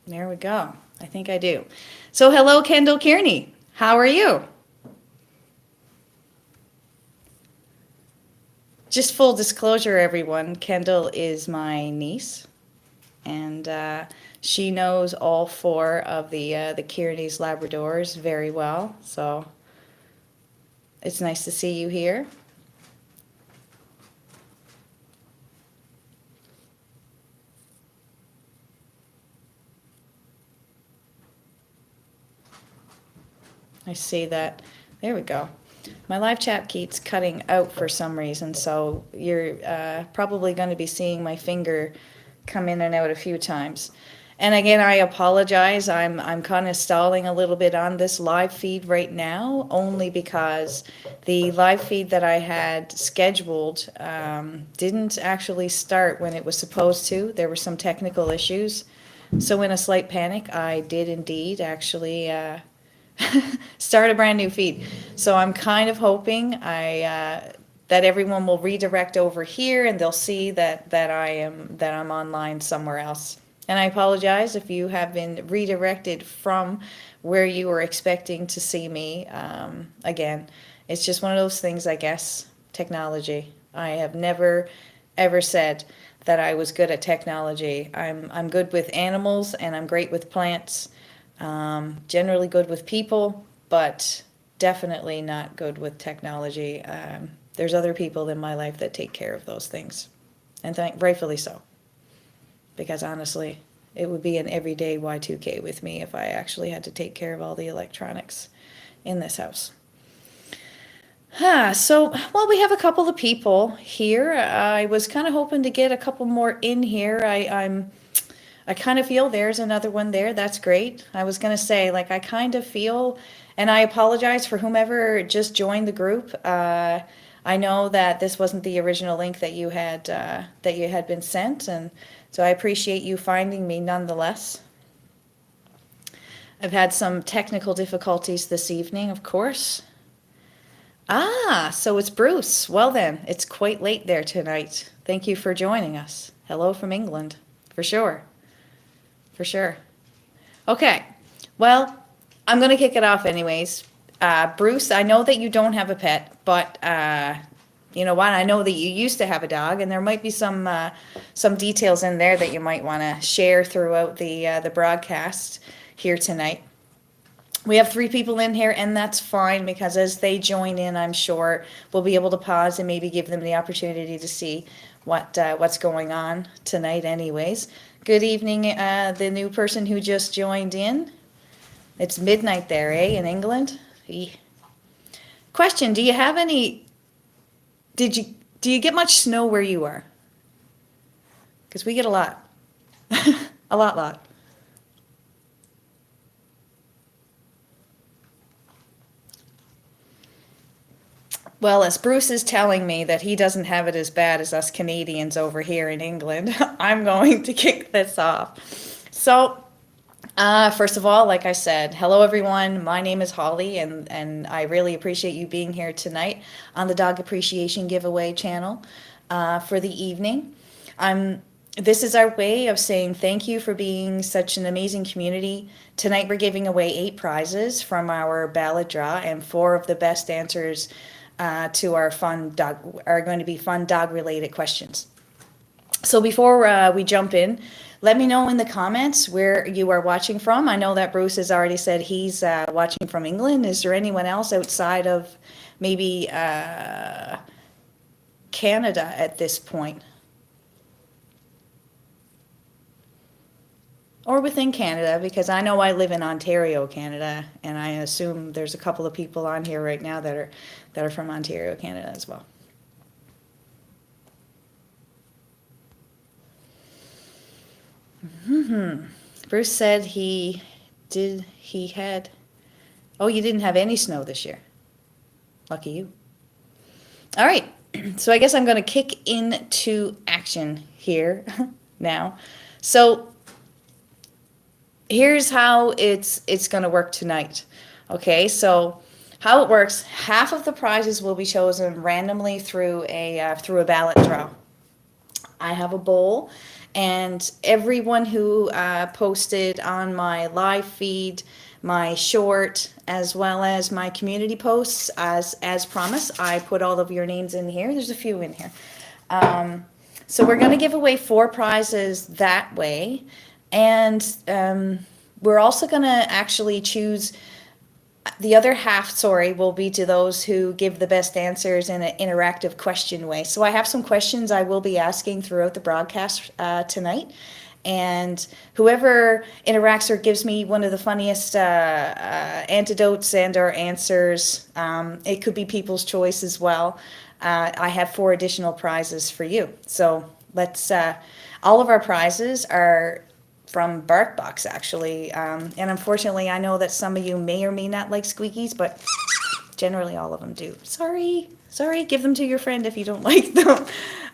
There we go. I think I do. So hello, Kendall Kearney. How are you? Just full disclosure, everyone. Kendall is my niece, and she knows all four of the Kearney's Labradors very well. So it's nice to see you here. I see that. There we go. My live chat keeps cutting out for some reason, so you're probably going to be seeing my finger come in and out a few times. And again, I apologize. I'm kind of stalling a little bit on this live feed right now, only because the live feed that I had scheduled didn't actually start when it was supposed to. There were some technical issues. So in a slight panic, I did indeed actually start a brand new feed. So I'm kind of hoping that everyone will redirect over here and they'll see that I'm online somewhere else. And I apologize if you have been redirected from where you were expecting to see me. Again, it's just one of those things, I guess. Technology. I have never ever said that I was good at technology. I'm good with animals and I'm great with plants. Generally good with people, but definitely not good with technology. There's other people in my life that take care of those things, and rightfully so. Because honestly, it would be an everyday Y2K with me if I actually had to take care of all the electronics in this house. Well, we have a couple of people here. I was kind of hoping to get a couple more in here. I kind of feel there's another one there. That's great. I was going to say, like, I kind of feel, and I apologize for whomever just joined the group. I know that this wasn't the original link that you had been sent, and so I appreciate you finding me nonetheless. I've had some technical difficulties this evening, of course. So it's Bruce. Well then, it's quite late there tonight. Thank you for joining us. Hello from England, for sure. For sure. Okay. Well, I'm going to kick it off anyways. Bruce, I know that you don't have a pet, but you know what? I know that you used to have a dog, and there might be some details in there that you might want to share throughout the broadcast here tonight. We have 3 people in here, and that's fine because as they join in, I'm sure we'll be able to pause and maybe give them the opportunity to see what's going on tonight anyways. Good evening, the new person who just joined in. It's midnight there, eh, in England? Question, do you have any, do you get much snow where you are? Because we get a lot. A lot. Well, as Bruce is telling me that he doesn't have it as bad as us Canadians over here in England, I'm going to kick this off. So, first of all, like I said, hello everyone. My name is Holly, and I really appreciate you being here tonight on the Dog Appreciation Giveaway channel for the evening. This is our way of saying thank you for being such an amazing community. Tonight we're giving away 8 prizes from our ballot draw, and 4 of the best answers to our fun dog are going to be fun dog related questions. So before we jump in, let me know in the comments where you are watching from. I know that Bruce has already said he's watching from England. Is there anyone else outside of maybe Canada at this point? Or within Canada, because I know I live in Ontario, Canada, and I assume there's a couple of people on here right now that are from Ontario, Canada as well. Bruce said he had, oh, you didn't have any snow this year. Lucky you. All right, so I guess I'm going to kick into action here now. So here's how it's going to work tonight. Okay, so how it works, half of the prizes will be chosen randomly through a ballot draw. I have a bowl, And everyone who posted on my live feed, my short, as well as my community posts, as promised, I put all of your names in here. There's a few in here. So we're going to give away 4 prizes that way. And we're also going to actually choose the other half, will be to those who give the best answers in an interactive question way. So I have some questions I will be asking throughout the broadcast tonight. And whoever interacts or gives me one of the funniest antidotes and or answers, it could be people's choice as well. I have 4 additional prizes for you. So let's, all of our prizes are from BarkBox, actually. And unfortunately, I know that some of you may or may not like squeakies, but generally all of them do. Sorry, give them to your friend if you don't like them.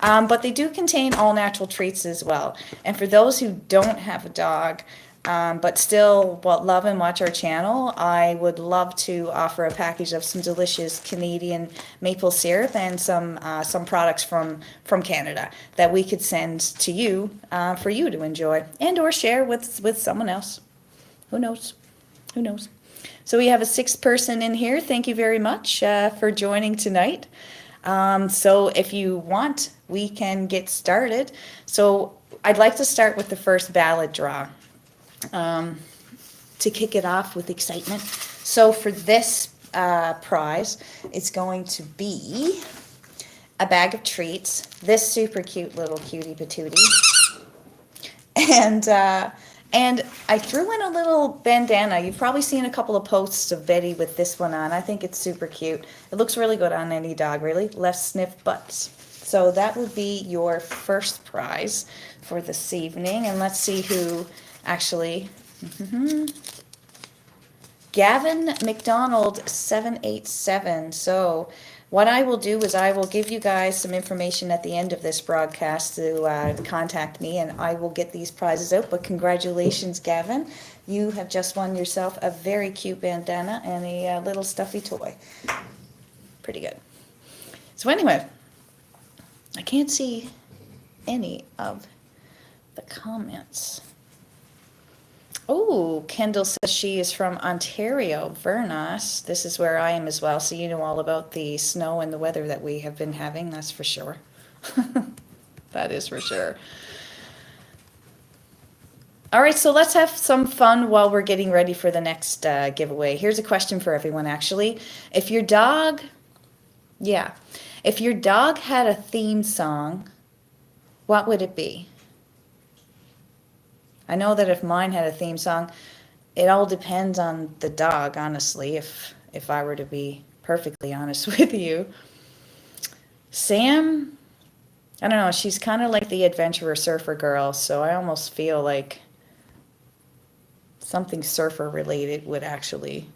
But they do contain all natural treats as well. And for those who don't have a dog, but still love and watch our channel, I would love to offer a package of some delicious Canadian maple syrup and some products from Canada that we could send to you for you to enjoy and or share with someone else. Who knows? Who knows? So we have a 6th person in here. Thank you very much for joining tonight. So if you want, we can get started. So I'd like to start with the first ballot draw. To kick it off with excitement. So for this prize, it's going to be a bag of treats, this super cute little cutie patootie, and I threw in a little bandana. You've probably seen a couple of posts of Betty with this one on. I think it's super cute. It looks really good on any dog, really. Less sniff butts. So that would be your first prize for this evening. And let's see who actually, Gavin McDonald 787. So what I will do is I will give you guys some information at the end of this broadcast to contact me, and I will get these prizes out. But congratulations, Gavin. You have just won yourself a very cute bandana and a little stuffy toy. Pretty good. So anyway, I can't see any of the comments. Oh, Kendall says she is from Ontario, Vernos. This is where I am as well, so you know all about the snow and the weather that we have been having, that's for sure. That is for sure. All right, so let's have some fun while we're getting ready for the next giveaway. Here's a question for everyone, actually. If your dog had a theme song, what would it be? I know that if mine had a theme song, it all depends on the dog, honestly, if I were to be perfectly honest with you. Sam, I don't know, she's kind of like the adventurer surfer girl, so I almost feel like something surfer related would actually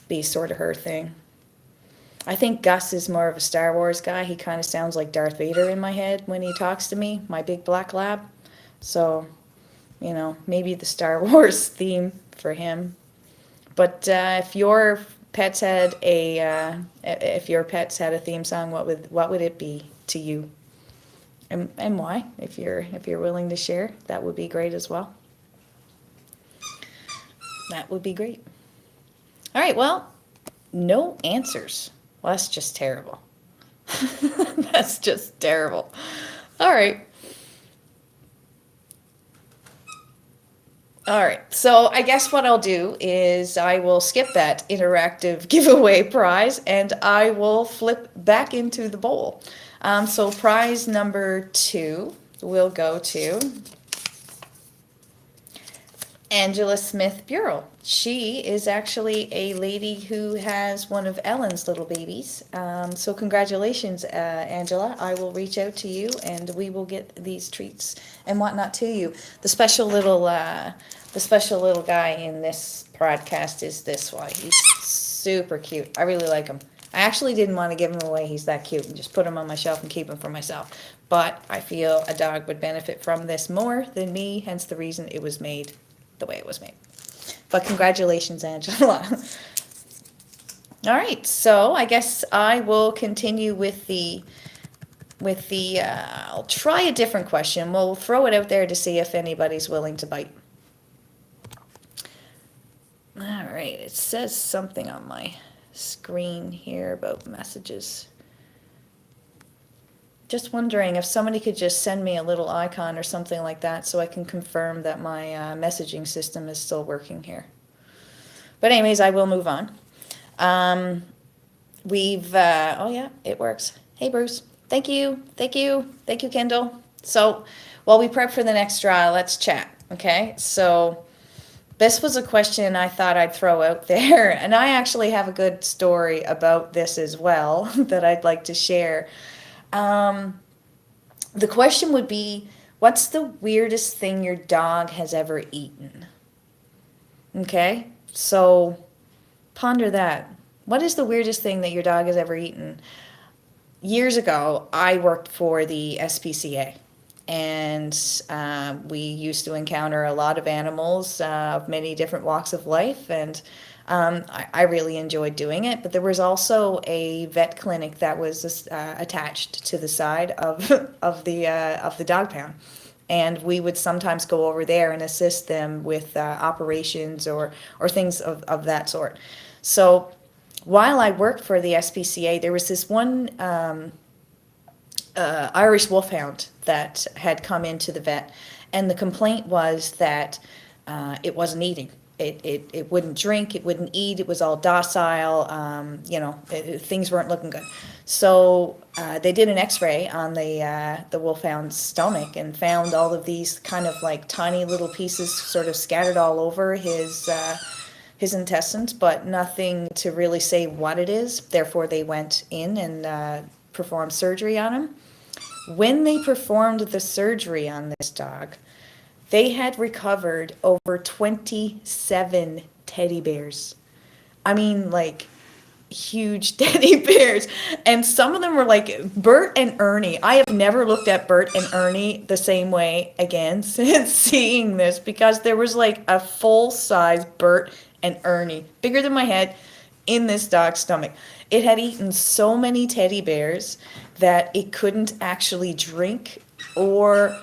be sort of her thing. I think Gus is more of a Star Wars guy. He kind of sounds like Darth Vader in my head when he talks to me, my big black lab. So, you know, maybe the Star Wars theme for him. But if your pets had a theme song, what would it be to you? And why? If you're willing to share, that would be great as well. That would be great. All right, well, no answers. Well, that's just terrible. That's just terrible. All right. All right, so I guess what I'll do is I will skip that interactive giveaway prize and I will flip back into the bowl. So prize number 2 will go to Angela Smith Burrell. She is actually a lady who has one of Ellen's little babies. So congratulations, Angela. I will reach out to you and we will get these treats and whatnot to you. The special little guy in this broadcast is this one. He's super cute. I really like him. I actually didn't want to give him away. He's that cute and just put him on my shelf and keep him for myself. But I feel a dog would benefit from this more than me, hence the reason it was made the way it was made. But congratulations, Angela. All right, so I guess I will continue with the with the, I'll try a different question. We'll throw it out there to see if anybody's willing to bite. All right, it says something on my screen here about messages. Just wondering if somebody could just send me a little icon or something like that so I can confirm that my messaging system is still working here. But anyways, I will move on. Oh yeah, it works. Hey Bruce, thank you, Kendall. So while we prep for the next draw, let's chat, okay? So this was a question I thought I'd throw out there, and I actually have a good story about this as well that I'd like to share. The question would be, what's the weirdest thing your dog has ever eaten? Okay, so ponder that. What is the weirdest thing that your dog has ever eaten? Years ago, I worked for the SPCA, and we used to encounter a lot of animals of many different walks of life, and I really enjoyed doing it. But there was also a vet clinic that was attached to the side of the dog pound, and we would sometimes go over there and assist them with operations or things of that sort. So while I worked for the SPCA, there was this one Irish Wolfhound that had come into the vet, and the complaint was that it wasn't eating. It wouldn't drink, it wouldn't eat, it was all docile, things weren't looking good. So they did an x-ray on the Wolfhound's stomach and found all of these kind of like tiny little pieces sort of scattered all over his intestines, but nothing to really say what it is. Therefore, they went in and performed surgery on him. When they performed the surgery on this dog, they had recovered over 27 teddy bears. I mean, like, huge teddy bears. And some of them were like Bert and Ernie. I have never looked at Bert and Ernie the same way again since seeing this, because there was like a full-size Bert and Ernie, bigger than my head, in this dog's stomach. It had eaten so many teddy bears that it couldn't actually drink or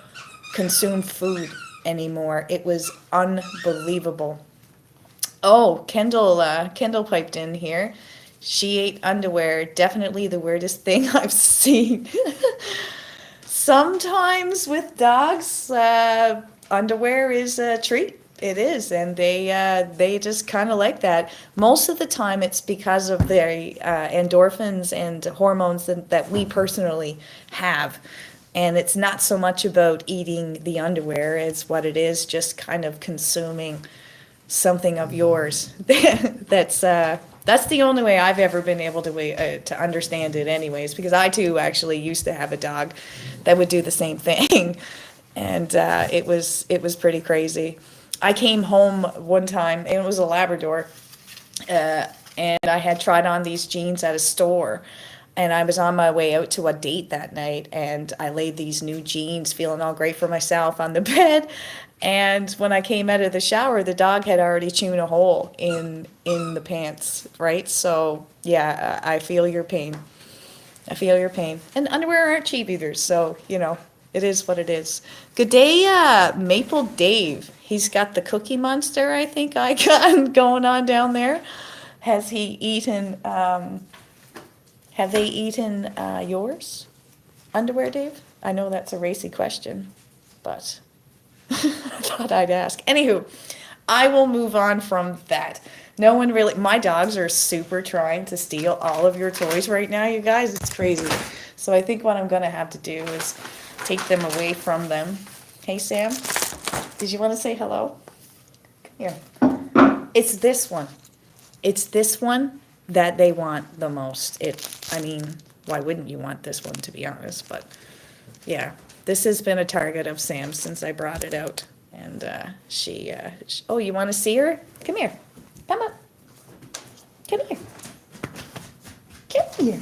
consume food anymore. It was unbelievable. Oh, Kendall piped in here. She ate underwear. Definitely the weirdest thing I've seen. Sometimes with dogs, underwear is a treat. It is, and they just kind of like that. Most of the time, it's because of the endorphins and hormones that we personally have. And it's not so much about eating the underwear as what it is, just kind of consuming something of yours. That's the only way I've ever been able to understand it anyways, because I too actually used to have a dog that would do the same thing. And it was pretty crazy. I came home one time, and it was a Labrador, and I had tried on these jeans at a store. And I was on my way out to a date that night, and I laid these new jeans, feeling all great for myself, on the bed. And when I came out of the shower, the dog had already chewed a hole in the pants, right? So, yeah, I feel your pain. I feel your pain. And underwear aren't cheap either, so, it is what it is. Good day, Maple Dave. He's got the Cookie Monster, I think, icon going on down there. Has he eaten... Have they eaten yours underwear, Dave? I know that's a racy question, but I thought I'd ask. Anywho, I will move on from that. No one really, my dogs are super trying to steal all of your toys right now, you guys. It's crazy. So I think what I'm going to have to do is take them away from them. Hey, Sam, did you want to say hello? Come here. It's this one. It's this one that they want the most. Why wouldn't you want this one, to be honest? But yeah, this has been a target of Sam since I brought it out. And oh, you want to see her? Come here. Come up. Come here. Come here.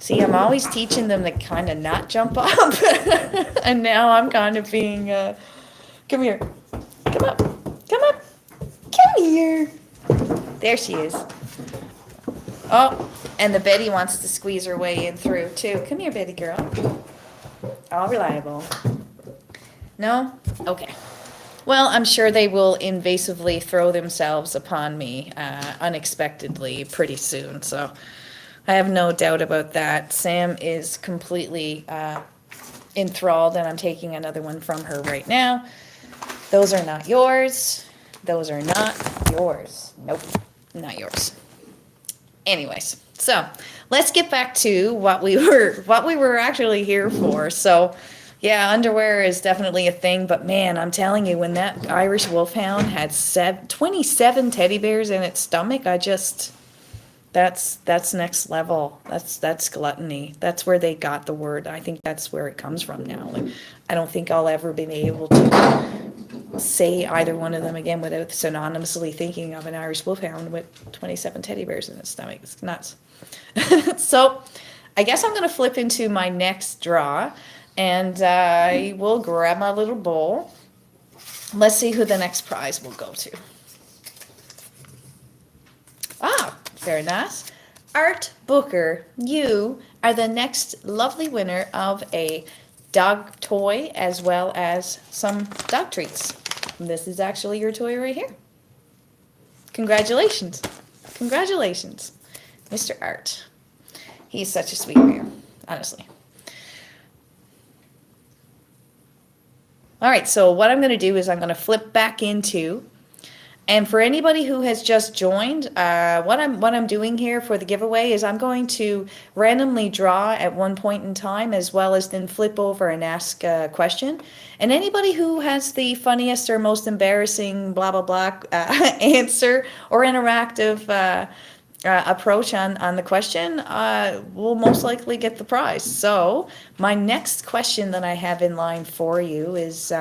See, I'm always teaching them to kind of not jump up. And now I'm kind of being, come here. Come up. Come up. Come here. There she is. Oh, And the Betty wants to squeeze her way in through too. Come here, Betty girl. All reliable. No? Okay. Well, I'm sure they will invasively throw themselves upon me unexpectedly pretty soon. So I have no doubt about that. Sam is completely enthralled, and I'm taking another one from her right now. Those are not yours. Those are not yours. Nope, not yours. Anyways, so let's get back to what we were actually here for. So, yeah, underwear is definitely a thing, but man, I'm telling you, when that Irish Wolfhound had 27 teddy bears in its stomach, that's next level. That's gluttony. That's where they got the word. I think that's where it comes from now. Like, I don't think I'll ever be able to say either one of them again without synonymously thinking of an Irish Wolfhound with 27 teddy bears in its stomach. It's nuts. So I guess I'm going to flip into my next draw, and I will grab my little bowl. Let's see who the next prize will go to. Ah, very nice. Art Booker, you are the next lovely winner of a dog toy as well as some dog treats. This is actually your toy right here. Congratulations. Congratulations, Mr. Art. He's such a sweet bear, honestly. All right, so what I'm going to do is I'm going to flip back into, and for anybody who has just joined, what I'm doing here for the giveaway is I'm going to randomly draw at one point in time, as well as then flip over and ask a question. And anybody who has the funniest or most embarrassing blah blah blah answer or interactive approach on the question will most likely get the prize. So my next question that I have in line for you is.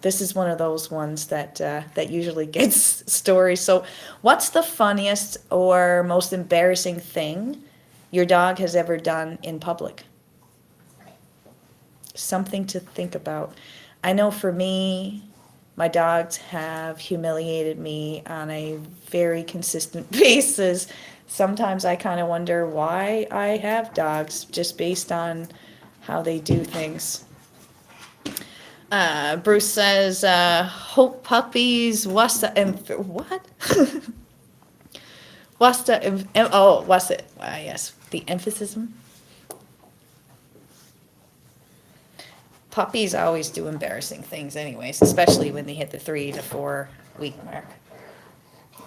This is one of those ones that usually gets stories. So, what's the funniest or most embarrassing thing your dog has ever done in public? Something to think about. I know for me, my dogs have humiliated me on a very consistent basis. Sometimes I kind of wonder why I have dogs, just based on how they do things. Bruce says, hope puppies, what's the, what? What's it? Yes, the emphasis. Puppies always do embarrassing things anyways, especially when they hit the 3 to 4 week mark.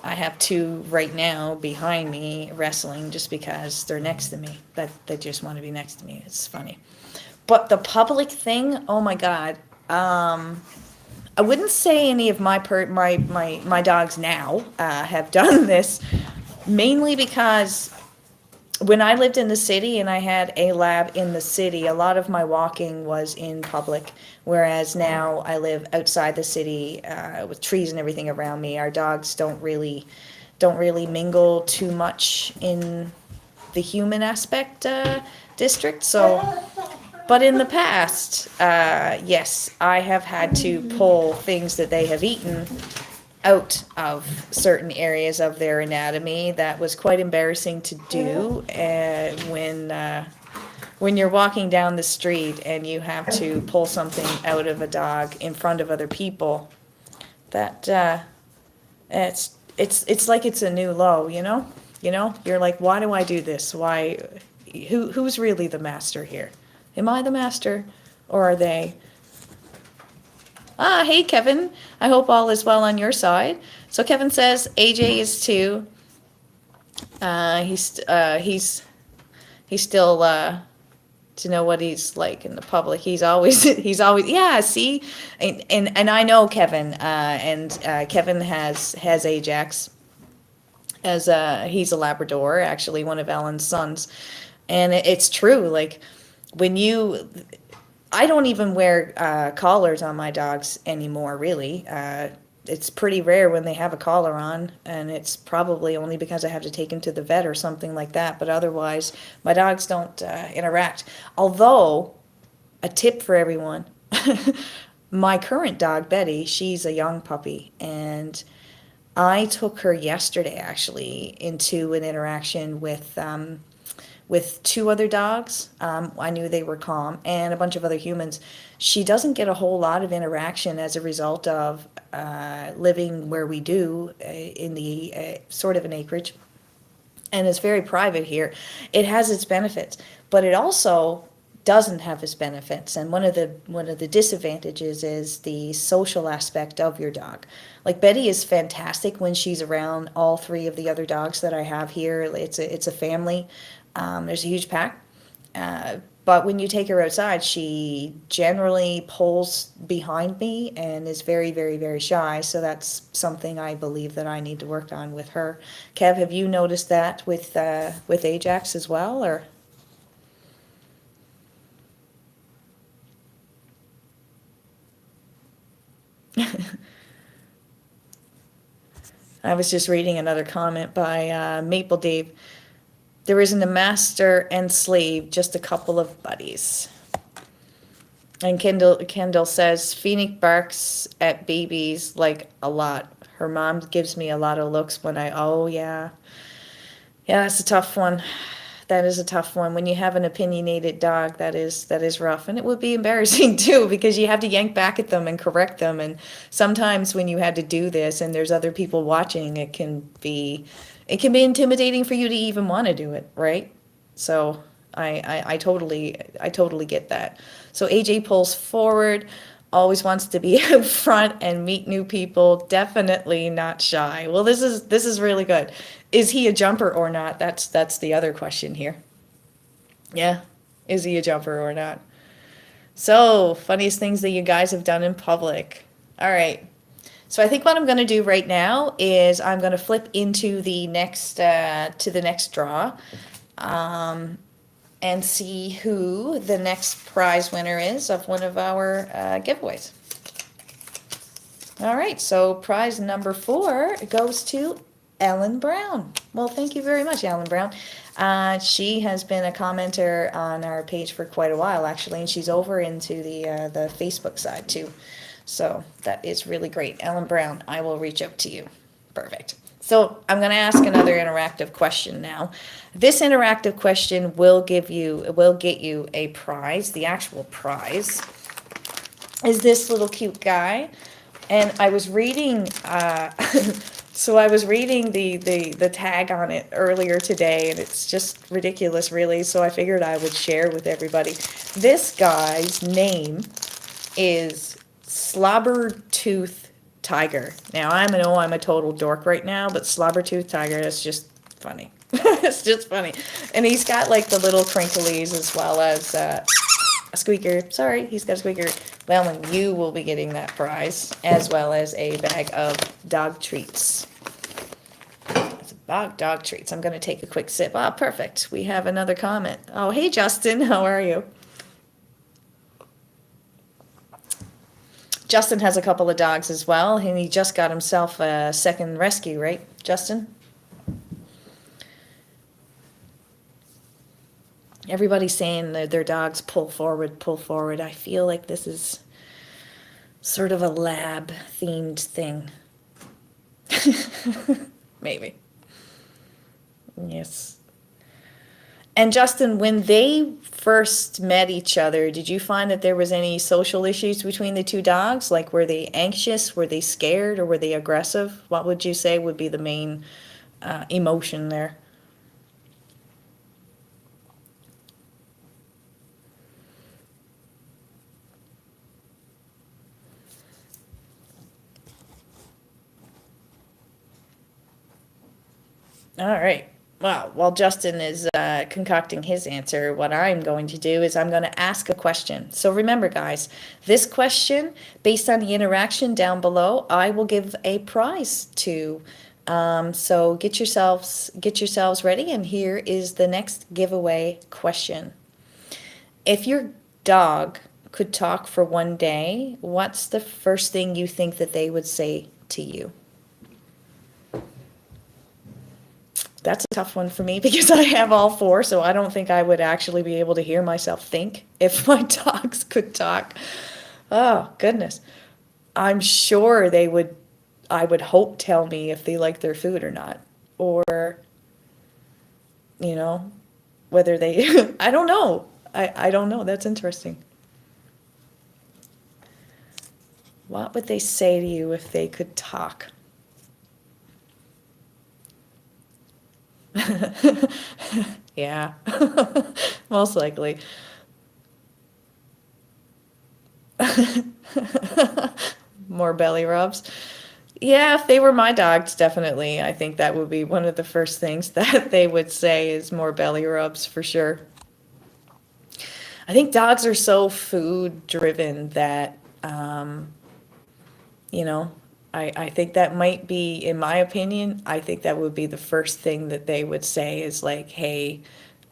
I have 2 right now behind me wrestling just because they're next to me. That they just want to be next to me. It's funny. But the public thing, oh my God. I wouldn't say any of my dogs now have done this, mainly because when I lived in the city and I had a lab in the city, a lot of my walking was in public, whereas now I live outside the city with trees and everything around me. Our dogs don't really mingle too much in the human aspect district, so. But in the past, yes, I have had to pull things that they have eaten out of certain areas of their anatomy. That was quite embarrassing to do when you're walking down the street and you have to pull something out of a dog in front of other people. That it's like it's a new low, you know? You're like, why do I do this? Why? Who's really the master here? Am I the master, or are they? Hey, Kevin. I hope all is well on your side. So Kevin says AJ is 2. He's still to know what he's like in the public. He's always yeah. See, and I know Kevin. And Kevin has Ajax as he's a Labrador, actually one of Ellen's sons, and it's true. Like. I don't even wear collars on my dogs anymore, really. It's pretty rare when they have a collar on, and it's probably only because I have to take them to the vet or something like that. But otherwise, my dogs don't interact. Although, a tip for everyone, my current dog, Betty, she's a young puppy, and I took her yesterday actually into an interaction with two other dogs. I knew they were calm, and a bunch of other humans. She doesn't get a whole lot of interaction as a result of living where we do in the sort of an acreage, and it's very private here. It has its benefits, but it also doesn't have its benefits. And one of the disadvantages is the social aspect of your dog. Like Betty is fantastic when she's around all three of the other dogs that I have here. It's a family. There's a huge pack. But when you take her outside, she generally pulls behind me and is very, very, very shy. So that's something I believe that I need to work on with her. Kev, have you noticed that with Ajax as well, or? I was just reading another comment by Maple Dave. There isn't a master and slave, just a couple of buddies. And Kendall says, Phoenix barks at babies like a lot. Her mom gives me a lot of looks when oh yeah. Yeah, that's a tough one. That is a tough one. When you have an opinionated dog, that is rough. And it would be embarrassing too, because you have to yank back at them and correct them. And sometimes when you had to do this and there's other people watching, it can be intimidating for you to even want to do it, right? So I totally get that. So AJ pulls forward, always wants to be out front and meet new people, definitely not shy. Well, this is really good. Is he a jumper or not? That's the other question here. Yeah. Is he a jumper or not? So, funniest things that you guys have done in public. All right. So I think what I'm going to do right now is I'm going to flip into the next draw, and see who the next prize winner is of one of our giveaways. All right, so prize number 4 goes to Ellen Brown. Well, thank you very much, Ellen Brown. She has been a commenter on our page for quite a while, actually, and she's over into the Facebook side too. So that is really great. Ellen Brown, I will reach out to you. Perfect. So I'm going to ask another interactive question now. This interactive question will get you a prize. The actual prize is this little cute guy. And I was reading, so I was reading the tag on it earlier today, and it's just ridiculous, really. So I figured I would share with everybody. This guy's name is Slobbertooth Tiger. Now I know I'm a total dork right now, but Slobbertooth Tiger, that's just funny. It's just funny. And he's got like the little crinklies as well as a squeaker. Sorry, he's got a squeaker. Well, and you will be getting that prize, as well as a bag of dog treats. It's a bag of dog treats. I'm going to take a quick sip. Ah, perfect. We have another comment. Oh, hey, Justin. How are you? Justin has a couple of dogs as well, and he just got himself a second rescue, right, Justin? Everybody's saying that their dogs pull forward, pull forward. I feel like this is sort of a lab-themed thing. Maybe. Yes. And Justin, when they first met each other, did you find that there was any social issues between the two dogs? Like, were they anxious, were they scared, or were they aggressive? What would you say would be the main emotion there? All right. Well, while Justin is concocting his answer, what I'm going to do is I'm going to ask a question. So remember, guys, this question, based on the interaction down below, I will give a prize to. So get yourselves ready, and here is the next giveaway question. If your dog could talk for one day, what's the first thing you think that they would say to you? That's a tough one for me because I have all 4, so I don't think I would actually be able to hear myself think if my dogs could talk. Oh, goodness. I'm sure they would I would hope, tell me if they like their food or not. Or, you know, whether they, I don't know. I don't know. That's interesting. What would they say to you if they could talk? Yeah, most likely. More belly rubs. Yeah, if they were my dogs, definitely. I think that would be one of the first things that they would say is more belly rubs for sure. I think dogs are so food driven that, you know, I think that might be, in my opinion, I think that would be the first thing that they would say is like, hey,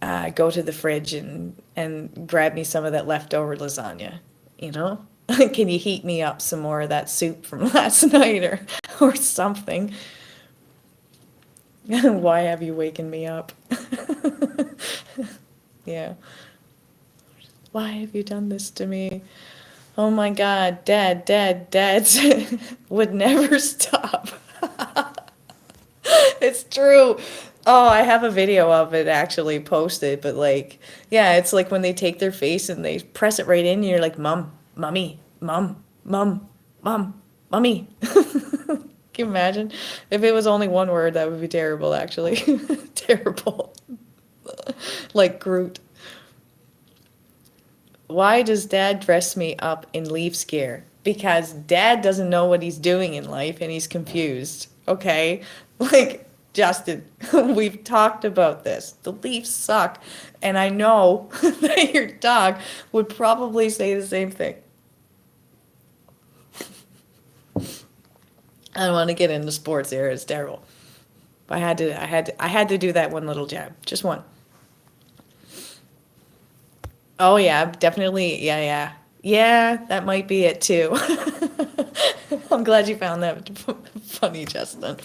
go to the fridge and grab me some of that leftover lasagna, you know? Can you heat me up some more of that soup from last night or something? Why have you waken me up? Yeah. Why have you done this to me? Oh my God, dads would never stop. It's true. Oh, I have a video of it actually posted, but like, yeah, it's like when they take their face and they press it right in, you're like, Mum, Mummy, Mum, Mum, Mum, Mummy. Can you imagine? If it was only one word, that would be terrible, actually. Terrible. Like Groot. Why does Dad dress me up in leaf gear? Because Dad doesn't know what he's doing in life and he's confused. Okay? Like, Justin, we've talked about this. The Leafs suck. And I know that your dog would probably say the same thing. I don't want to get into sports here. It's terrible. I had to do that one little jab. Just one. Oh yeah, definitely. Yeah, yeah. Yeah, that might be it too. I'm glad you found that funny, Justin.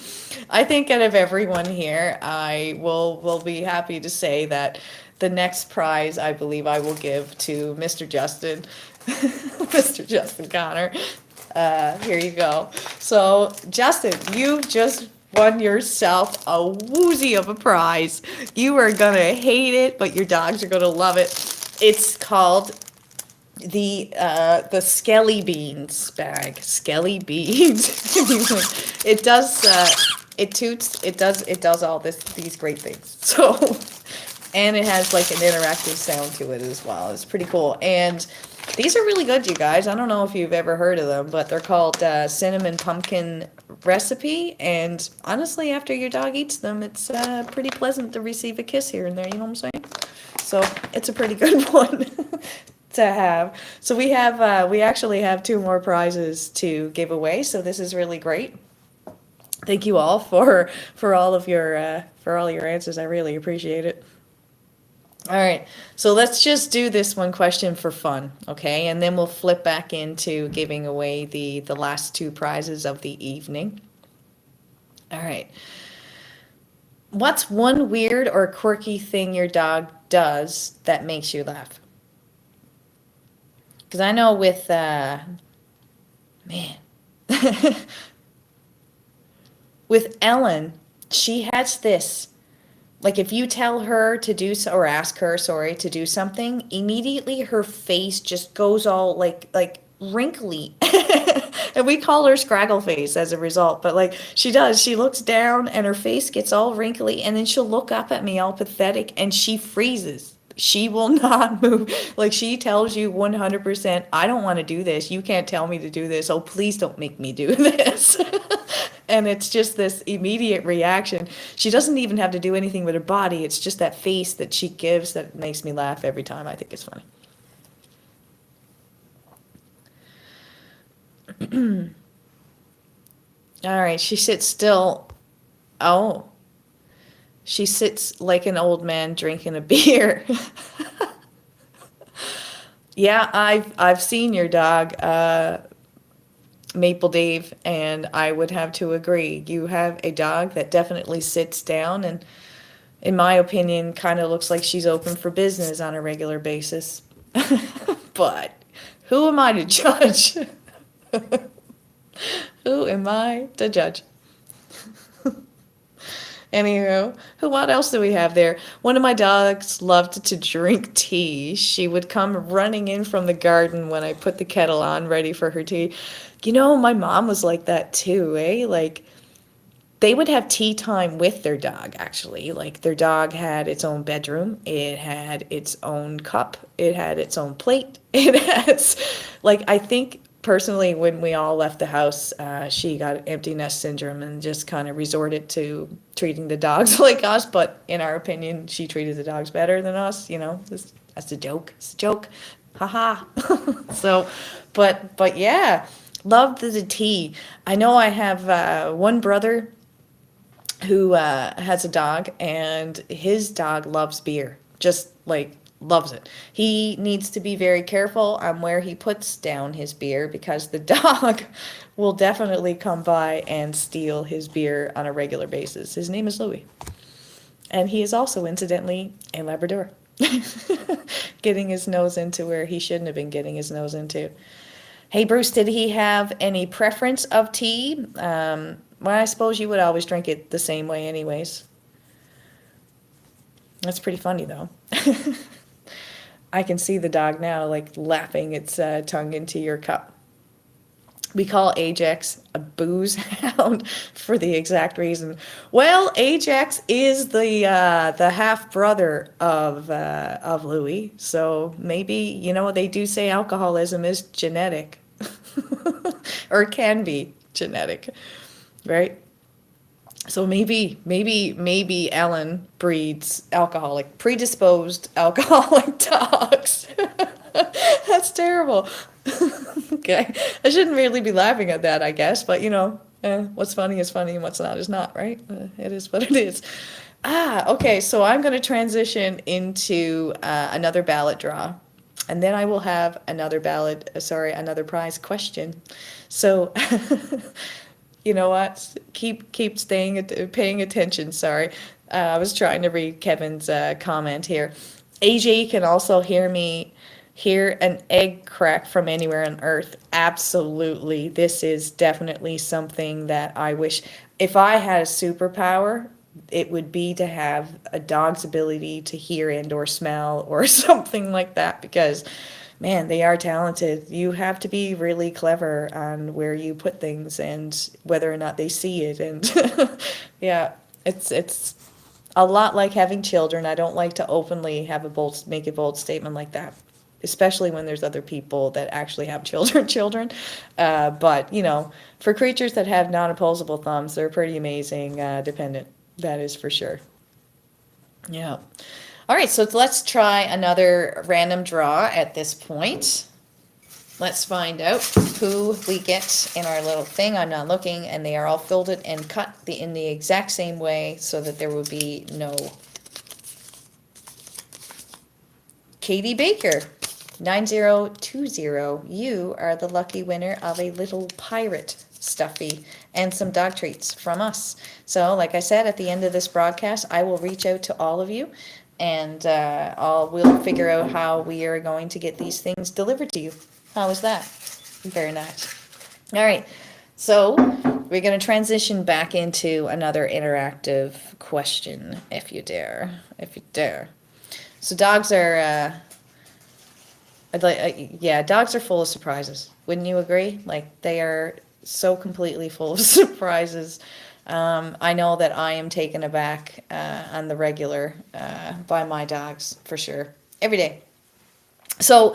I think out of everyone here, I will be happy to say that the next prize I believe I will give to Mr. Justin, Mr. Justin Connor. Here you go. So, Justin, you just won yourself a woozy of a prize. You are gonna hate it, but your dogs are gonna love it. It's called the Skelly Beans bag. Skelly Beans. It does it toots, it does all these great things. So, and it has like an interactive sound to it as well. It's pretty cool. And these are really good, you guys. I don't know if you've ever heard of them, but they're called cinnamon pumpkin recipe. And honestly, after your dog eats them, it's pretty pleasant to receive a kiss here and there. You know what I'm saying? So it's a pretty good one to have. So we actually have two more prizes to give away. So this is really great. Thank you all for all of your for all your answers. I really appreciate it. All right, so let's just do this one question for fun, okay? And then we'll flip back into giving away the last two prizes of the evening. All right. What's one weird or quirky thing your dog does that makes you laugh? Because I know with, man, with Ellen, she has this. Like if you tell her to do so, or ask her, sorry, to do something, immediately her face just goes all like wrinkly. And we call her Scraggle Face as a result, but like she does, she looks down and her face gets all wrinkly and then she'll look up at me all pathetic and she freezes. She will not move. Like she tells you 100%, I don't want to do this. You can't tell me to do this. Oh, please don't make me do this. And it's just this immediate reaction. She doesn't even have to do anything with her body. It's just that face that she gives that makes me laugh every time. I think it's funny. All right, she sits still. Oh, she sits like an old man drinking a beer. Yeah, I've seen your dog, Maple Dave, and I would have to agree. You have a dog that definitely sits down and, in my opinion, kind of looks like she's open for business on a regular basis. But who am I to judge? Who am I to judge? Anywho, what else do we have there? One of my dogs loved to drink tea. She would come running in from the garden when I put the kettle on, ready for her tea. You know, my mom was like that too, eh? Like, they would have tea time with their dog, actually. Like, their dog had its own bedroom, it had its own cup, it had its own plate. It has, like, I think personally, when we all left the house, she got empty nest syndrome and just kind of resorted to treating the dogs like us. But in our opinion, she treated the dogs better than us. You know, that's a joke. It's a joke. Haha. So, but yeah, loved the tea. I know I have one brother who has a dog, and his dog loves beer. Just like loves it. He needs to be very careful on where he puts down his beer because the dog will definitely come by and steal his beer on a regular basis. His name is Louis. And he is also, incidentally, a Labrador. Getting his nose into where he shouldn't have been getting his nose into. Hey, Bruce, did he have any preference of tea? Well, I suppose you would always drink it the same way anyways. That's pretty funny, though. I can see the dog now, like, lapping its tongue into your cup. We call Ajax a booze hound for the exact reason. Well, Ajax is the half brother of Louis, so maybe, you know, they do say alcoholism is genetic, or can be genetic, right? So maybe Ellen breeds predisposed alcoholic dogs. That's terrible. Okay, I shouldn't really be laughing at that, I guess, but you know, what's funny is funny and what's not is not, right? It is what it is. Okay, so I'm going to transition into another ballot draw, and then I will have another another prize question. So, you know what? Keep paying attention. Sorry, I was trying to read Kevin's comment here. AJ can also hear an egg crack from anywhere on earth. Absolutely. This is definitely something that I wish, if I had a superpower, it would be to have a dog's ability to hear and or smell or something like that, because man, they are talented. You have to be really clever on where you put things and whether or not they see it. And yeah, it's a lot like having children. I don't like to openly make a bold statement like that, especially when there's other people that actually have children. But, you know, for creatures that have non-opposable thumbs, they're pretty amazing, dependent. That is for sure. Yeah. All right, so let's try another random draw at this point. Let's find out who we get in our little thing. I'm not looking, and they are all folded and cut in the exact same way so that there will be no... Katie Baker, 9020. You are the lucky winner of a little pirate stuffy and some dog treats from us. So, like I said, at the end of this broadcast, I will reach out to all of you, and we'll figure out how we are going to get these things delivered to you. How was that? Very nice. All right, so we're going to transition back into another interactive question, if you dare. So dogs are, dogs are full of surprises. Wouldn't you agree? Like, they are so completely full of surprises. I know that I am taken aback on the regular by my dogs, for sure, every day. So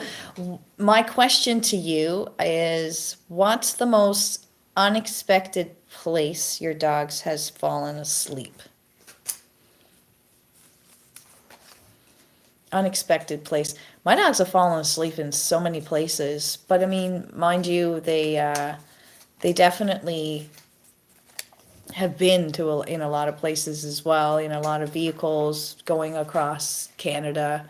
my question to you is, what's the most unexpected place your dogs has fallen asleep? Unexpected place. My dogs have fallen asleep in so many places, but I mean, mind you, they definitely have been in a lot of places as well, in a lot of vehicles going across Canada.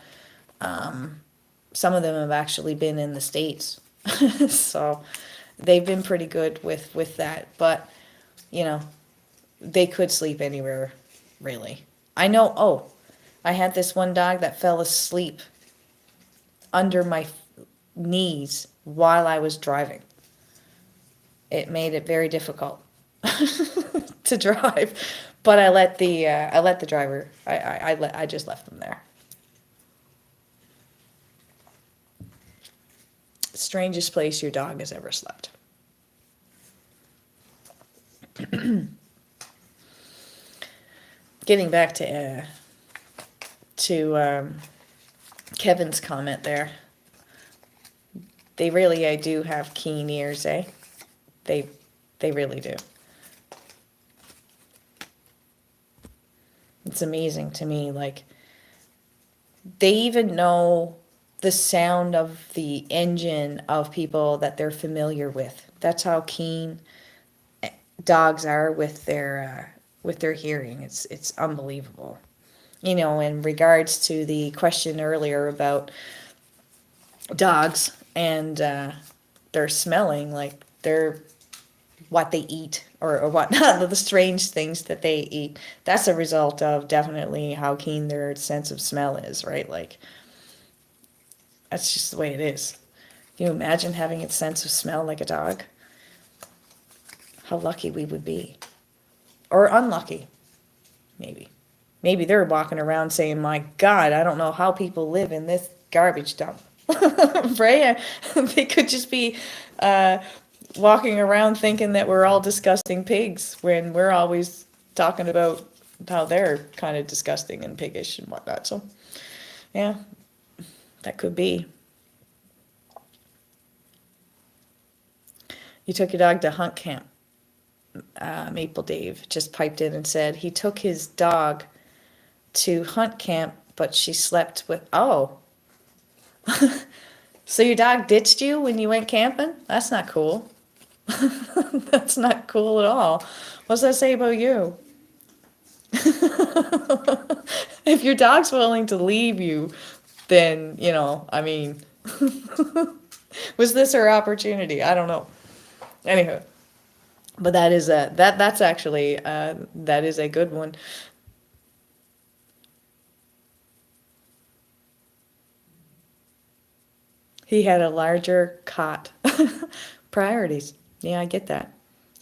Some of them have actually been in the States. So they've been pretty good with that. But, you know, they could sleep anywhere, really. I know, I had this one dog that fell asleep under my knees while I was driving. it made it very difficult to drive. But I let the driver, I just left them there. Strangest place your dog has ever slept. Getting back to Kevin's comment there. They really, I do have keen ears, eh? They really do. It's amazing to me, like, they even know the sound of the engine of people that they're familiar with. That's how keen dogs are with their hearing. It's unbelievable. You know, in regards to the question earlier about dogs and their smelling, like they're what they eat or what the strange things that they eat. That's a result of definitely how keen their sense of smell is, right? Like that's just the way it is. Can you imagine having a sense of smell like a dog? How lucky we would be. Or unlucky, maybe. Maybe they're walking around saying, my God, I don't know how people live in this garbage dump. Right? They could just be walking around thinking that we're all disgusting pigs when we're always talking about how they're kind of disgusting and piggish and whatnot. So, yeah, that could be. You took your dog to hunt camp. Maple Dave just piped in and said he took his dog to hunt camp, but she slept with. Oh, so your dog ditched you when you went camping? That's not cool. That's not cool at all. What's that say about you? If your dog's willing to leave you, then, you know, I mean, was this her opportunity? I don't know. Anywho, but that's actually that is a good one. He had a larger cot. Priorities. Yeah, I get that.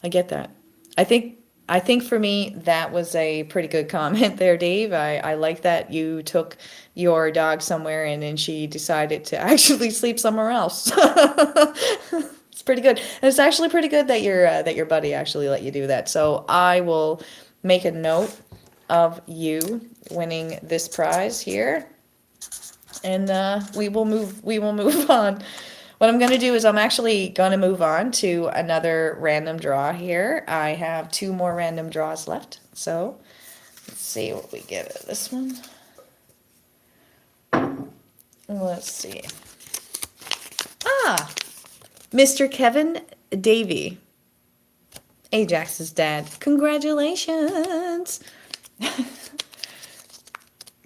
I get that. I think I think for me that was a pretty good comment there, Dave. I like that you took your dog somewhere and then she decided to actually sleep somewhere else. It's pretty good. And it's actually pretty good that your buddy actually let you do that. So I will make a note of you winning this prize here and we will move on. What I'm going to do is I'm actually going to move on to another random draw here. I have two more random draws left. So let's see what we get at this one. Let's see. Ah, Mr. Kevin Davey, Ajax's dad. Congratulations.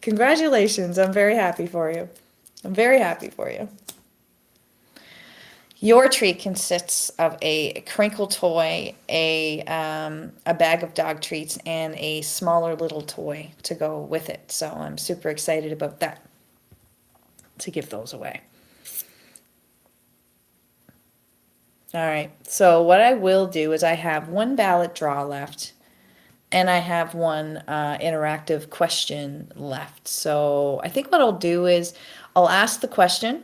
Congratulations. I'm very happy for you. I'm very happy for you. Your treat consists of a crinkle toy, a bag of dog treats, and a smaller little toy to go with it. So I'm super excited about that, to give those away. All right, so what I will do is I have one ballot draw left, and I have one interactive question left. So I think what I'll do is I'll ask the question,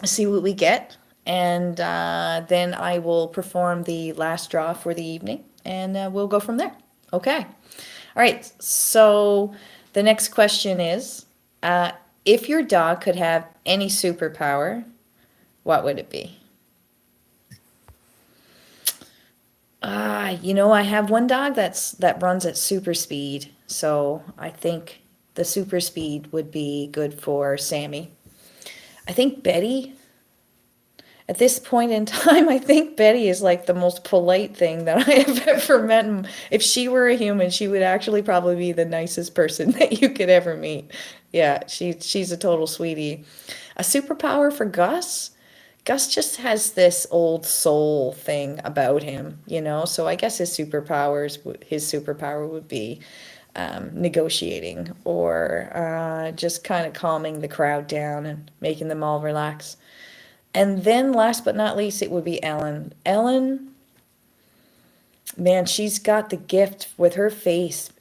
see what we get, and then I will perform the last draw for the evening, and we'll go from there. Okay. All right. So the next question is, if your dog could have any superpower, what would it be? You know, I have one dog that runs at super speed, so I think the super speed would be good for Sammy. I think Betty, at this point in time, I think Betty is like the most polite thing that I have ever met. And if she were a human, she would actually probably be the nicest person that you could ever meet. Yeah, she's a total sweetie. A superpower for Gus? Gus just has this old soul thing about him, you know? So I guess his superpower would be negotiating or just kind of calming the crowd down and making them all relax. And then last but not least, it would be Ellen. Ellen, Man, she's got the gift with her face.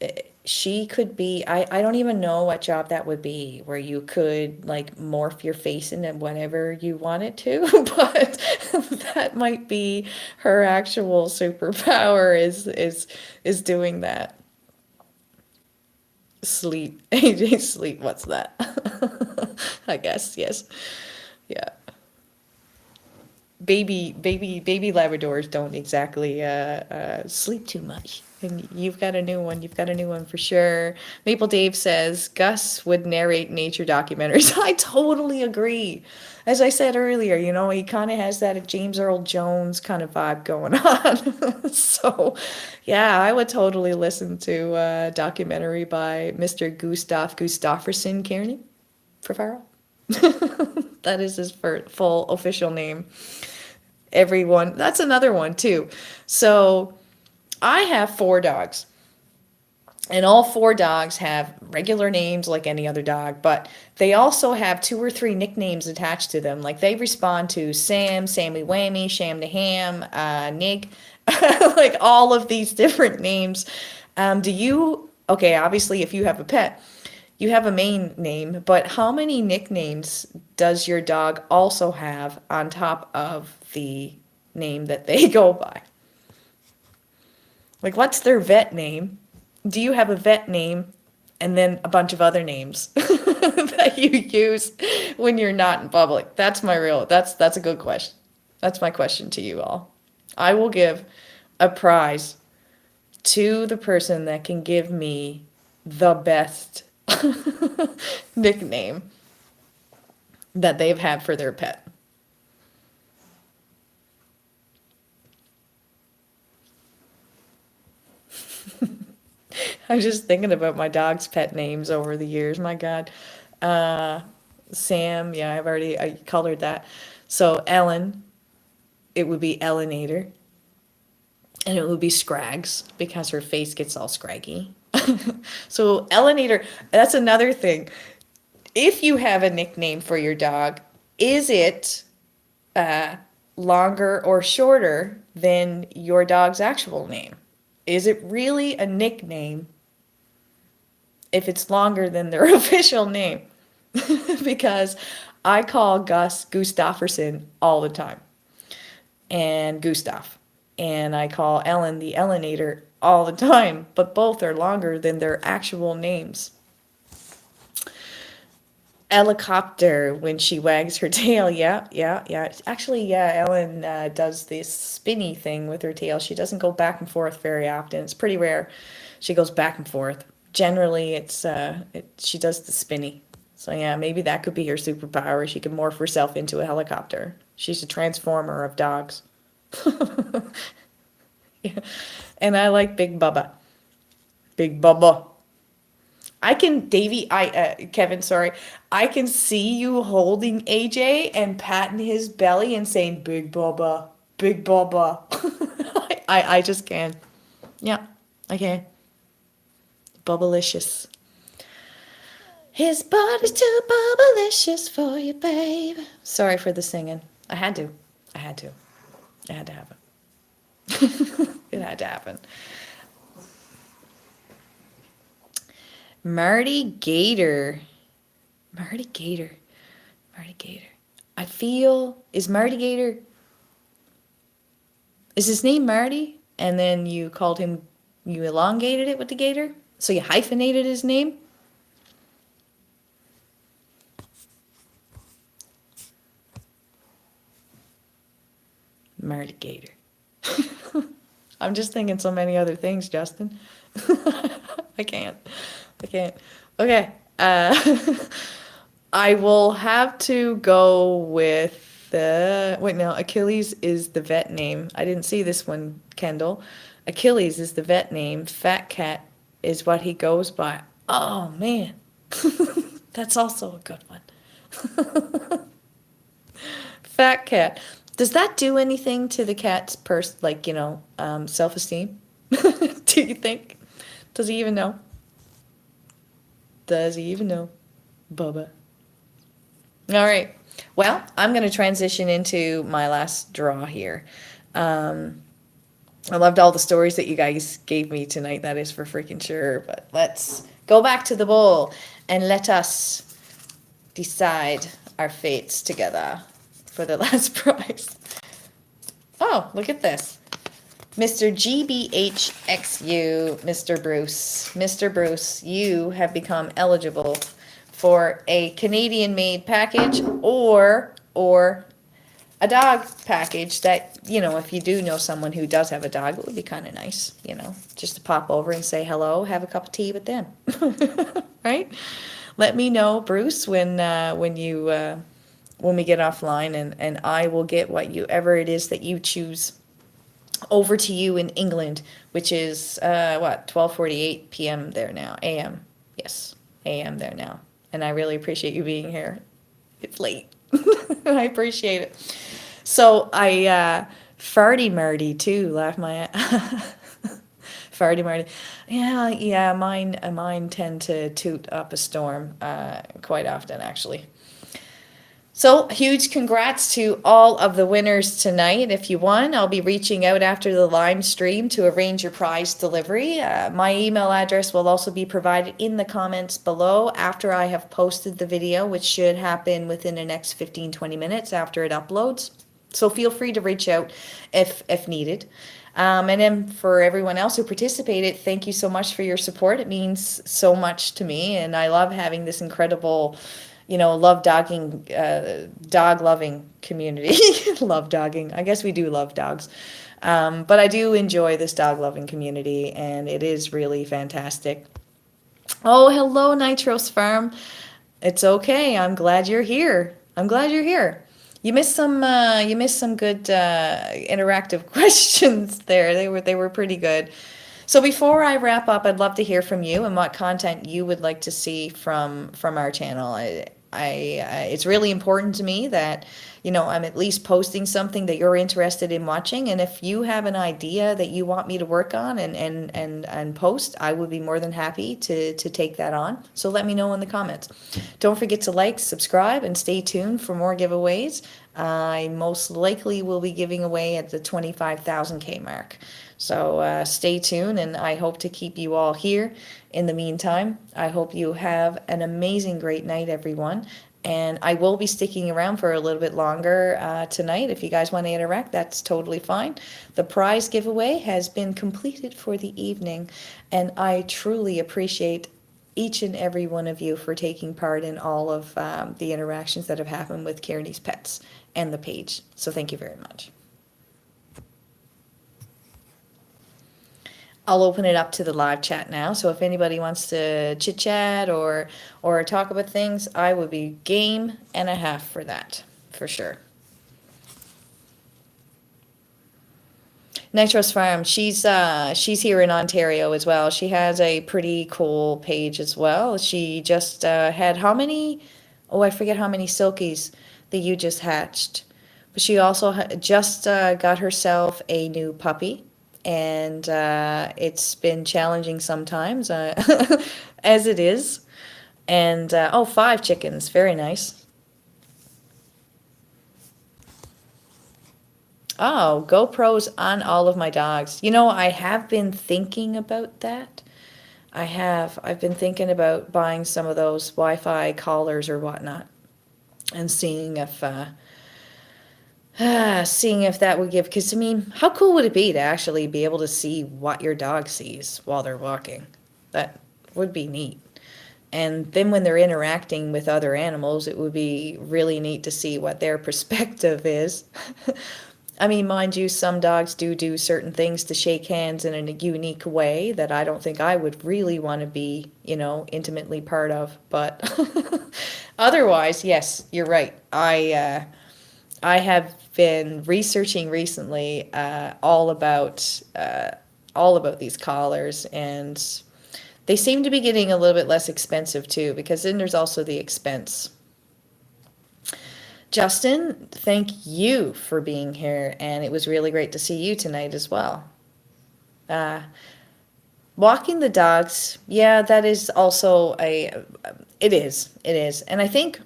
She could be, I don't even know what job that would be, where you could like morph your face into whatever you wanted to, but that might be her actual superpower is doing that. Sleep. AJ sleep, what's that? I guess, yes. Yeah. Baby Labradors don't exactly sleep too much. And you've got a new one. You've got a new one for sure. Maple Dave says Gus would narrate nature documentaries. I totally agree. As I said earlier, he kind of has that James Earl Jones kind of vibe going on. So, yeah, I would totally listen to a documentary by Mr. Gustav Gustafsson Kearney for Farrell. That is his full official name. Everyone, that's another one too. So I have 4 dogs, and all 4 dogs have regular names like any other dog, but they also have 2 or 3 nicknames attached to them. Like they respond to Sam, Sammy Whammy, Sham the Ham, Nig, like all of these different names. Okay, obviously, if you have a pet, you have a main name, but how many nicknames does your dog also have on top of the name that they go by? Like, what's their vet name? Do you have a vet name and then a bunch of other names that you use when you're not in public? That's a good question. That's my question to you all. I will give a prize to the person that can give me the best nickname that they've had for their pet. I'm just thinking about my dog's pet names over the years. My God. Uh, Sam, yeah, I colored that. So Ellen, it would be Ellenator. And it would be Scrags because her face gets all scraggy. So Ellenator, that's another thing. If you have a nickname for your dog, is it uh, longer or shorter than your dog's actual name? Is it really a nickname if it's longer than their official name? Because I call Gus Gustafsson all the time, and Gustav. And I call Ellen the Ellenator all the time, but both are longer than their actual names. Helicopter when she wags her tail. Yeah, yeah, yeah. Actually, yeah, Ellen does this spinny thing with her tail. She doesn't go back and forth very often. It's pretty rare. She goes back and forth. Generally, she does the spinny. So yeah, maybe that could be her superpower. She can morph herself into a helicopter. She's a transformer of dogs. Yeah. And I like Big Bubba. Big Bubba. Kevin, sorry. I can see you holding AJ and patting his belly and saying, Big Bubba, Big Bubba. I just can. Yeah, I can. Bubblicious. His body's too bubblicious for you, babe. Sorry for the singing. I had to. I had to. It had to happen. It had to happen. Marty Gator. Marty Gator. Marty Gator. Is Marty Gator, is his name Marty? And then you elongated it with the gator? So you hyphenated his name? Marty Gator. I'm just thinking so many other things, Justin. I can't. Okay. I will have to go with wait, no, Achilles is the vet name. I didn't see this one, Kendall. Achilles is the vet name. Fat Cat is what he goes by. Oh, man. That's also a good one. Fat Cat. Does that do anything to the cat's self-esteem? Do you think? Does he even know? Does he even know? Bubba. All right. Well, I'm going to transition into my last draw here. I loved all the stories that you guys gave me tonight, that is for freaking sure. But let's go back to the bowl and let us decide our fates together for the last prize. Oh, look at this. Mr. GBHXU, Mr. Bruce. Mr. Bruce, you have become eligible for a Canadian-made package or a dog package that, you know, if you do know someone who does have a dog, it would be kind of nice, you know, just to pop over and say hello, have a cup of tea with them. Right? Let me know, Bruce, when you when we get offline, and I will get whatever it is that you choose over to you in England, which is 12:48 p.m. there now, a.m. Yes, a.m. there now. And I really appreciate you being here. It's late. I appreciate it. So I Farty Marty too, laugh my Farty Marty. Yeah, mine tend to toot up a storm quite often, actually. So, huge congrats to all of the winners tonight. If you won, I'll be reaching out after the live stream to arrange your prize delivery. My email address will also be provided in the comments below after I have posted the video, which should happen within the next 15-20 minutes after it uploads. So feel free to reach out if needed. And then for everyone else who participated, thank you so much for your support. It means so much to me, and I love having this incredible, you know, dog loving community. Love dogging. I guess we do love dogs. But I do enjoy this dog loving community, and it is really fantastic. Oh, hello, Nitros Farm. It's okay. I'm glad you're here. I'm glad you're here. You missed some good interactive questions there. They were pretty good. So before I wrap up, I'd love to hear from you and what content you would like to see from our channel. It's really important to me that, you know, I'm at least posting something that you're interested in watching. And if you have an idea that you want me to work on and post, I would be more than happy to take that on. So let me know in the comments. Don't forget to like, subscribe, and stay tuned for more giveaways. I most likely will be giving away at the 25,000K mark. So stay tuned, and I hope to keep you all here. In the meantime, I hope you have an amazing, great night, everyone. And I will be sticking around for a little bit longer tonight. If you guys want to interact, that's totally fine. The prize giveaway has been completed for the evening, and I truly appreciate each and every one of you for taking part in all of the interactions that have happened with Kearney's Pets and the page. So thank you very much. I'll open it up to the live chat now. So if anybody wants to chit chat or talk about things, I would be game and a half for that, for sure. Nitros Farm, she's here in Ontario as well. She has a pretty cool page as well. She just had how many? Oh, I forget how many silkies that you just hatched. But she also just got herself a new puppy. And it's been challenging sometimes, as it is. And 5 chickens, very nice. Oh, GoPros on all of my dogs. You know, I have been thinking about that. I've been thinking about buying some of those Wi-Fi collars or whatnot, and seeing if that would give, because I mean, how cool would it be to actually be able to see what your dog sees while they're walking? That would be neat. And then when they're interacting with other animals, it would be really neat to see what their perspective is. I mean, mind you, some dogs do certain things to shake hands in a unique way that I don't think I would really want to be, you know, intimately part of. But otherwise, yes, you're right. I have been researching recently all about these collars, and they seem to be getting a little bit less expensive too, because then there's also the expense. Justin, thank you for being here, and it was really great to see you tonight as well. Walking the dogs, yeah, that is also it is, and I think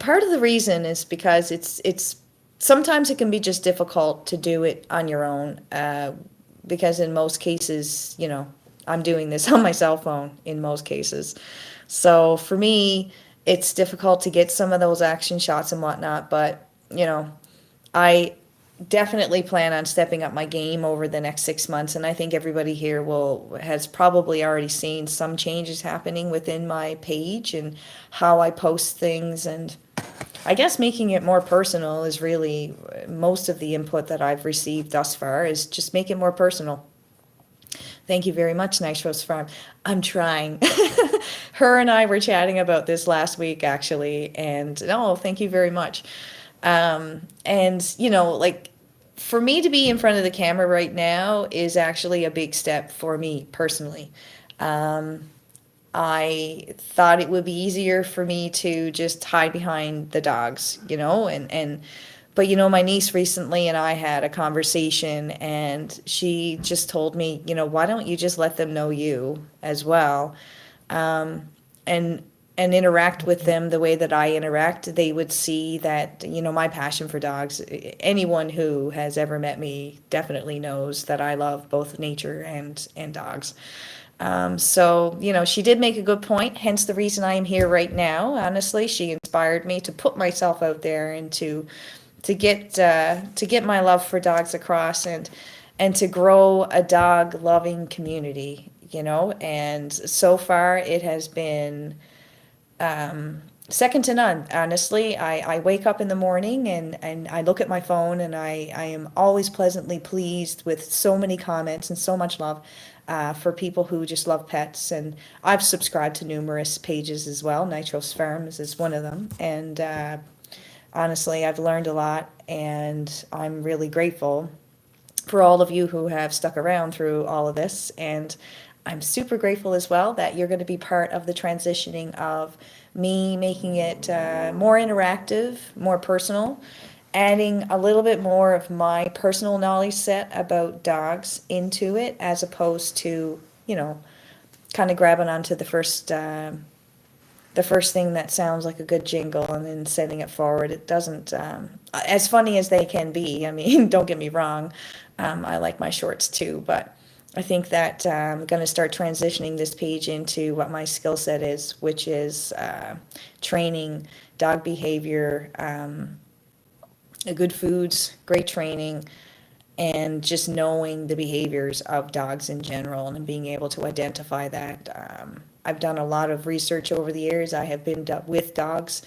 part of the reason is because it's sometimes it can be just difficult to do it on your own, because in most cases, I'm doing this on my cell phone in most cases. So for me, it's difficult to get some of those action shots and whatnot, but I definitely plan on stepping up my game over the next 6 months, and I think everybody here has probably already seen some changes happening within my page and how I post things, and I guess making it more personal is really most of the input that I've received thus far, is just make it more personal. Thank you very much, Nice Rose Farm. I'm trying. Her and I were chatting about this last week, actually, and thank you very much. And like, for me to be in front of the camera right now is actually a big step for me personally. I thought it would be easier for me to just hide behind the dogs, but my niece recently and I had a conversation, and she just told me, why don't you just let them know you as well, and interact with them the way that I interact. They would see that, my passion for dogs. Anyone who has ever met me definitely knows that I love both nature and dogs. So, she did make a good point, hence the reason I am here right now. Honestly, she inspired me to put myself out there and to get my love for dogs across, and to grow a dog loving community, and so far it has been second to none. Honestly, I wake up in the morning, and I look at my phone, and I am always pleasantly pleased with so many comments and so much love for people who just love pets. And I've subscribed to numerous pages as well. Nitros Farms is one of them. And honestly, I've learned a lot, and I'm really grateful for all of you who have stuck around through all of this. And I'm super grateful as well that you're going to be part of the transitioning of me making it more interactive, more personal, adding a little bit more of my personal knowledge set about dogs into it, as opposed to, kind of grabbing onto the first thing that sounds like a good jingle and then sending it forward. It doesn't, as funny as they can be, I mean, don't get me wrong, I like my shorts too, but I think that I'm going to start transitioning this page into what my skill set is, which is training, dog behavior, good foods, great training, and just knowing the behaviors of dogs in general and being able to identify that. I've done a lot of research over the years. I have been with dogs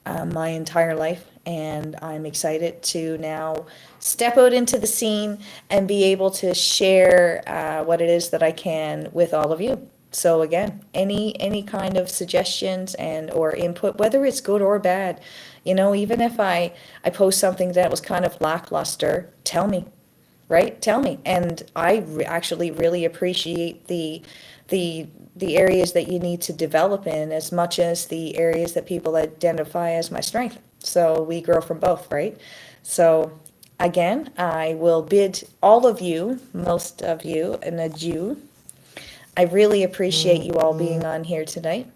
my entire life, and I'm excited to now step out into the scene and be able to share what it is that I can with all of you. So again, any kind of suggestions and or input, whether it's good or bad, even if I post something that was kind of lackluster, tell me, right? Tell me. And I actually really appreciate the areas that you need to develop in, as much as the areas that people identify as my strength. So we grow from both, right? So again, I will bid all of you, most of you, an adieu. I really appreciate you all being on here tonight.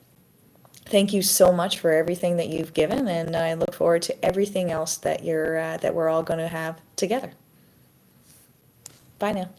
Thank you so much for everything that you've given, and I look forward to everything else that we're all going to have together. Bye now.